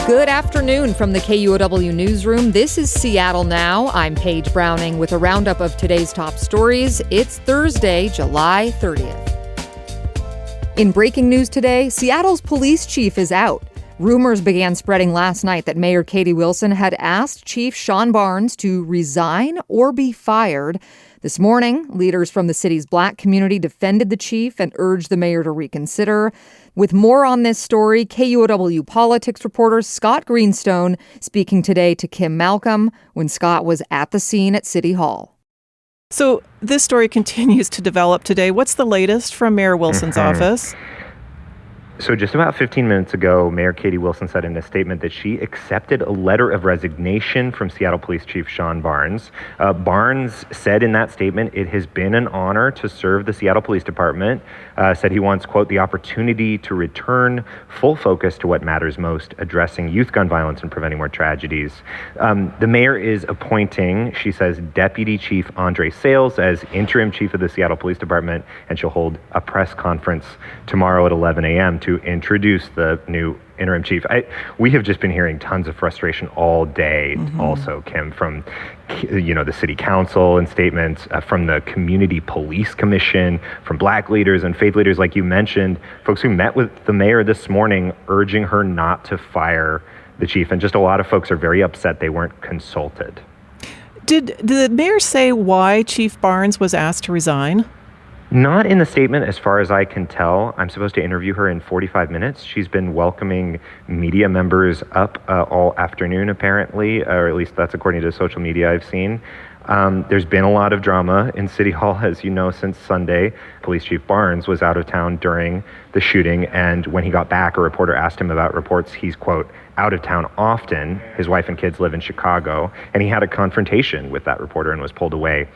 Good afternoon from the KUOW newsroom. This is Seattle Now. I'm Paige Browning with a roundup of today's top stories. It's Thursday, July 30th. In breaking news today, Seattle's police chief is out. Rumors began spreading last night that Mayor Katie Wilson had asked Chief Sean Barnes to resign or be fired. This morning, leaders from the city's Black community defended the chief and urged the mayor to reconsider. With more on this story, KUOW politics reporter Scott Greenstone speaking today to Kim Malcolm when Scott was at the scene at City Hall. So this story continues to develop today. What's the latest from Mayor Wilson's office? So just about 15 minutes ago, Mayor Katie Wilson said in a statement that she accepted a letter of resignation from Seattle Police Chief Sean Barnes. Barnes said in that statement, it has been an honor to serve the Seattle Police Department. Said he wants, quote, the opportunity to return full focus to what matters most, addressing youth gun violence and preventing more tragedies. The mayor is appointing, she says, Deputy Chief Andre Sales as interim chief of the Seattle Police Department, and she'll hold a press conference tomorrow at 11 a.m. to introduce the new interim chief. We have just been hearing tons of frustration all day, also, Kim, from the city council and statements from the community police commission, from Black leaders and faith leaders, like you mentioned, folks who met with the mayor this morning urging her not to fire the chief. And just a lot of folks are very upset they weren't consulted. Did the mayor say why Chief Barnes was asked to resign? Not in the statement, as far as I can tell. I'm supposed to interview her in 45 minutes. She's been welcoming media members up all afternoon, apparently, or at least that's according to social media I've seen. There's been a lot of drama in City Hall, as you know, since Sunday. Police Chief Barnes was out of town during the shooting, and when he got back, a reporter asked him about reports he's, quote, out of town often. His wife and kids live in Chicago, and he had a confrontation with that reporter and was pulled away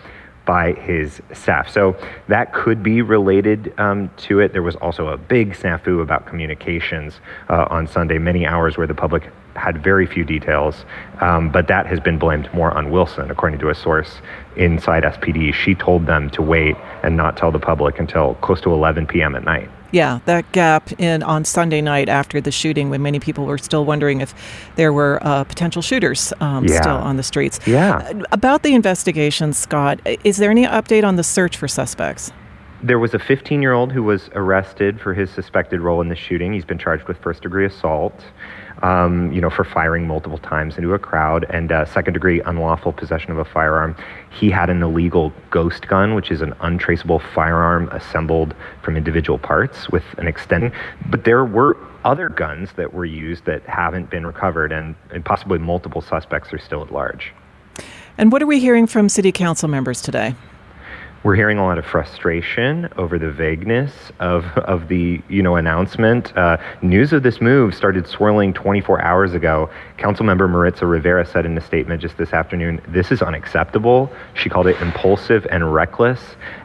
by his staff. So that could be related to it. There was also a big snafu about communications on Sunday, many hours where the public had very few details, but that has been blamed more on Wilson, according to a source inside SPD. She told them to wait and not tell the public until close to 11 p.m. at night. Yeah, that gap on Sunday night after the shooting, when many people were still wondering if there were potential shooters still on the streets. Yeah. About the investigation, Scott, is there any update on the search for suspects? There was a 15-year-old who was arrested for his suspected role in the shooting. He's been charged with first-degree assault, for firing multiple times into a crowd, and second-degree unlawful possession of a firearm. He had an illegal ghost gun, which is an untraceable firearm assembled from individual parts with an extending. But there were other guns that were used that haven't been recovered, and possibly multiple suspects are still at large. And what are we hearing from city council members today? We're hearing a lot of frustration over the vagueness of the announcement. News of this move started swirling 24 hours ago. Councilmember Maritza Rivera said in a statement just this afternoon, this is unacceptable. She called it impulsive and reckless,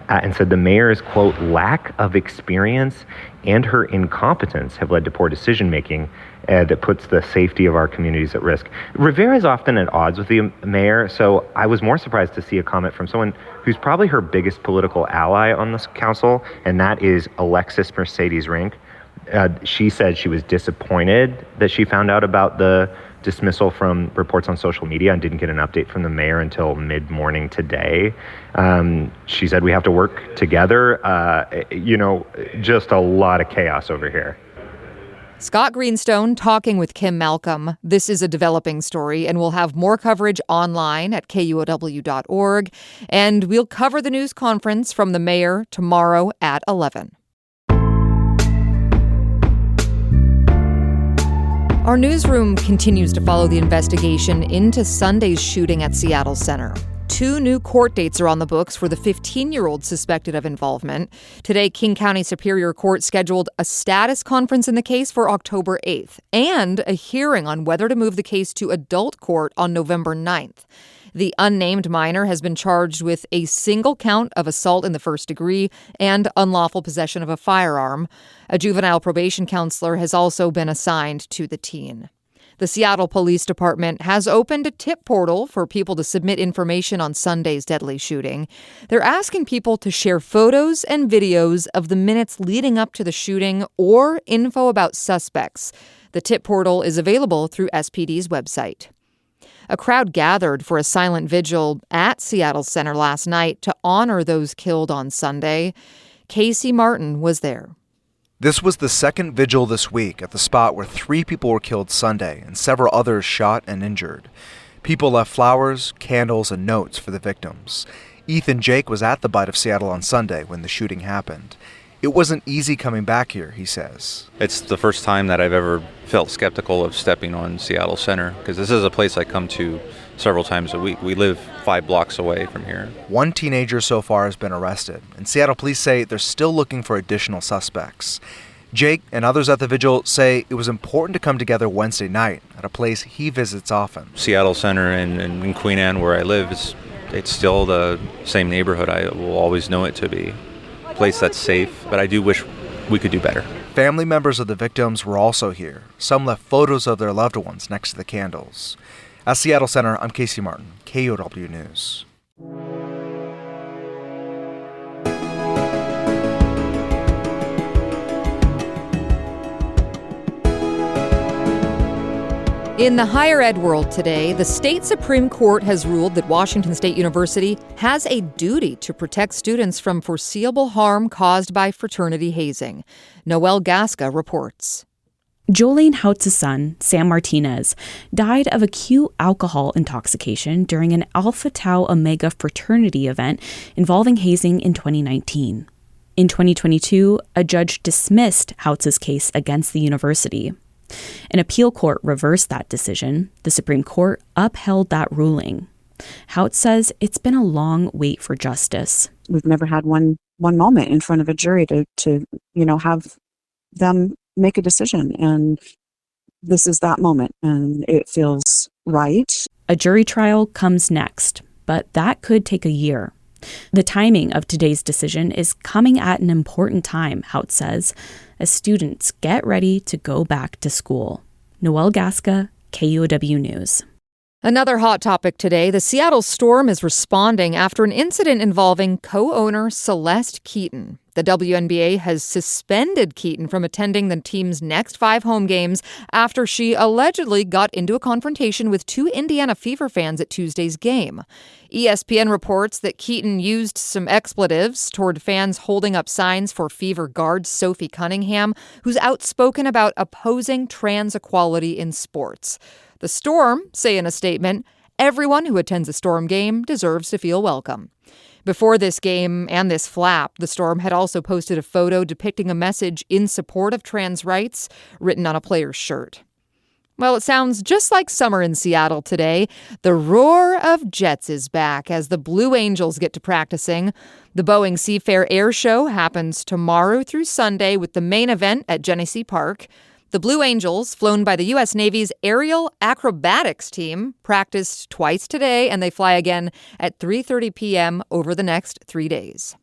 and said the mayor's, quote, lack of experience and her incompetence have led to poor decision making that puts the safety of our communities at risk. Rivera is often at odds with the mayor, so I was more surprised to see a comment from someone who's probably her biggest political ally on this council, and that is Alexis Mercedes Rink. She said she was disappointed that she found out about the dismissal from reports on social media and didn't get an update from the mayor until mid-morning today. She said we have to work together. Just a lot of chaos over here. Scott Greenstone talking with Kim Malcolm. This is a developing story, and we'll have more coverage online at KUOW.org. And we'll cover the news conference from the mayor tomorrow at 11. Our newsroom continues to follow the investigation into Sunday's shooting at Seattle Center. 2 new court dates are on the books for the 15-year-old suspected of involvement. Today, King County Superior Court scheduled a status conference in the case for October 8th and a hearing on whether to move the case to adult court on November 9th. The unnamed minor has been charged with a single count of assault in the first degree and unlawful possession of a firearm. A juvenile probation counselor has also been assigned to the teen. The Seattle Police Department has opened a tip portal for people to submit information on Sunday's deadly shooting. They're asking people to share photos and videos of the minutes leading up to the shooting or info about suspects. The tip portal is available through SPD's website. A crowd gathered for a silent vigil at Seattle Center last night to honor those killed on Sunday. Casey Martin was there. This was the second vigil this week at the spot where 3 people were killed Sunday and several others shot and injured. People left flowers, candles, and notes for the victims. Ethan Jake was at the Bite of Seattle on Sunday when the shooting happened. It wasn't easy coming back here, he says. It's the first time that I've ever felt skeptical of stepping on Seattle Center, because this is a place I come to several times a week. We live 5 blocks away from here. One teenager so far has been arrested, and Seattle police say they're still looking for additional suspects. Jake and others at the vigil say it was important to come together Wednesday night at a place he visits often. Seattle Center in Queen Anne, where I live, it's still the same neighborhood I will always know it to be. A place that's safe, but I do wish we could do better. Family members of the victims were also here. Some left photos of their loved ones next to the candles. At Seattle Center, I'm Casey Martin, KUOW News. In the higher ed world today, the state Supreme Court has ruled that Washington State University has a duty to protect students from foreseeable harm caused by fraternity hazing. Noelle Gasca reports. Jolene Houtz's son, Sam Martinez, died of acute alcohol intoxication during an Alpha Tau Omega fraternity event involving hazing in 2019. In 2022, a judge dismissed Houtz's case against the university. An appeal court reversed that decision. The Supreme Court upheld that ruling. Houtz says it's been a long wait for justice. We've never had one moment in front of a jury to have them make a decision. And this is that moment, and it feels right. A jury trial comes next, but that could take a year. The timing of today's decision is coming at an important time, Houtz says, as students get ready to go back to school. Noelle Gasca, KUOW News. Another hot topic today, the Seattle Storm is responding after an incident involving co-owner Celeste Keaton. The WNBA has suspended Keaton from attending the team's next 5 home games after she allegedly got into a confrontation with 2 Indiana Fever fans at Tuesday's game. ESPN reports that Keaton used some expletives toward fans holding up signs for Fever guard Sophie Cunningham, who's outspoken about opposing trans equality in sports. The Storm say in a statement, everyone who attends a Storm game deserves to feel welcome. Before this game and this flap, the Storm had also posted a photo depicting a message in support of trans rights written on a player's shirt. Well, it sounds just like summer in Seattle today. The roar of jets is back as the Blue Angels get to practicing. The Boeing Seafair Air Show happens tomorrow through Sunday with the main event at Genesee Park. The Blue Angels, flown by the U.S. Navy's Aerial Acrobatics team, practiced twice today, and they fly again at 3:30 p.m. over the next 3 days.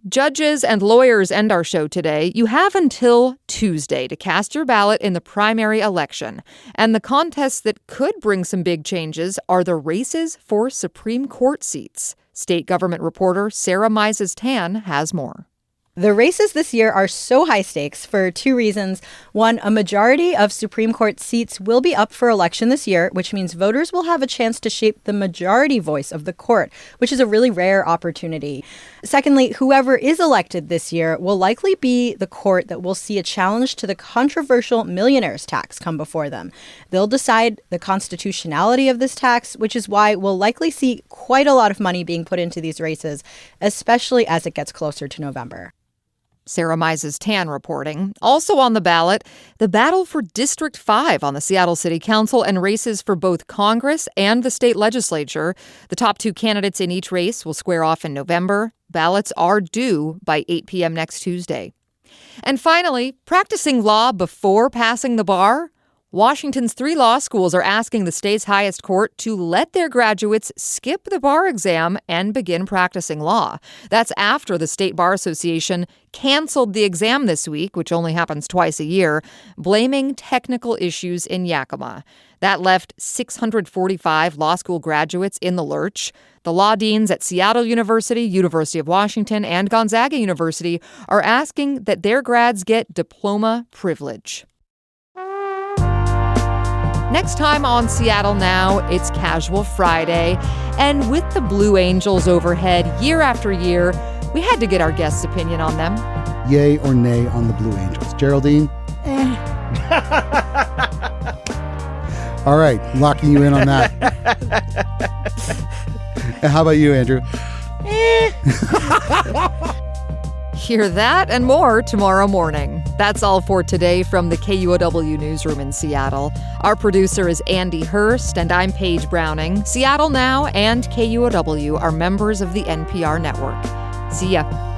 Judges and lawyers end our show today. You have until Tuesday to cast your ballot in the primary election. And the contests that could bring some big changes are the races for Supreme Court seats. State government reporter Sarah Mises-Tan has more. The races this year are so high stakes for 2 reasons. One, a majority of Supreme Court seats will be up for election this year, which means voters will have a chance to shape the majority voice of the court, which is a really rare opportunity. Secondly, whoever is elected this year will likely be the court that will see a challenge to the controversial millionaires tax come before them. They'll decide the constitutionality of this tax, which is why we'll likely see quite a lot of money being put into these races, especially as it gets closer to November. Sarah Mises-Tan reporting. Also on the ballot, the battle for District 5 on the Seattle City Council and races for both Congress and the state legislature. The top 2 candidates in each race will square off in November. Ballots are due by 8 p.m. next Tuesday. And finally, practicing law before passing the bar. Washington's 3 law schools are asking the state's highest court to let their graduates skip the bar exam and begin practicing law. That's after the State Bar Association canceled the exam this week, which only happens twice a year, blaming technical issues in Yakima. That left 645 law school graduates in the lurch. The law deans at Seattle University, University of Washington, and Gonzaga University are asking that their grads get diploma privilege. Next time on Seattle Now, it's Casual Friday. And with the Blue Angels overhead year after year, we had to get our guest's opinion on them. Yay or nay on the Blue Angels? Geraldine? All right, locking you in on that. And how about you, Andrew? Hear that and more tomorrow morning. That's all for today from the KUOW newsroom in Seattle. Our producer is Andy Hurst, and I'm Paige Browning. Seattle Now and KUOW are members of the NPR network. See ya.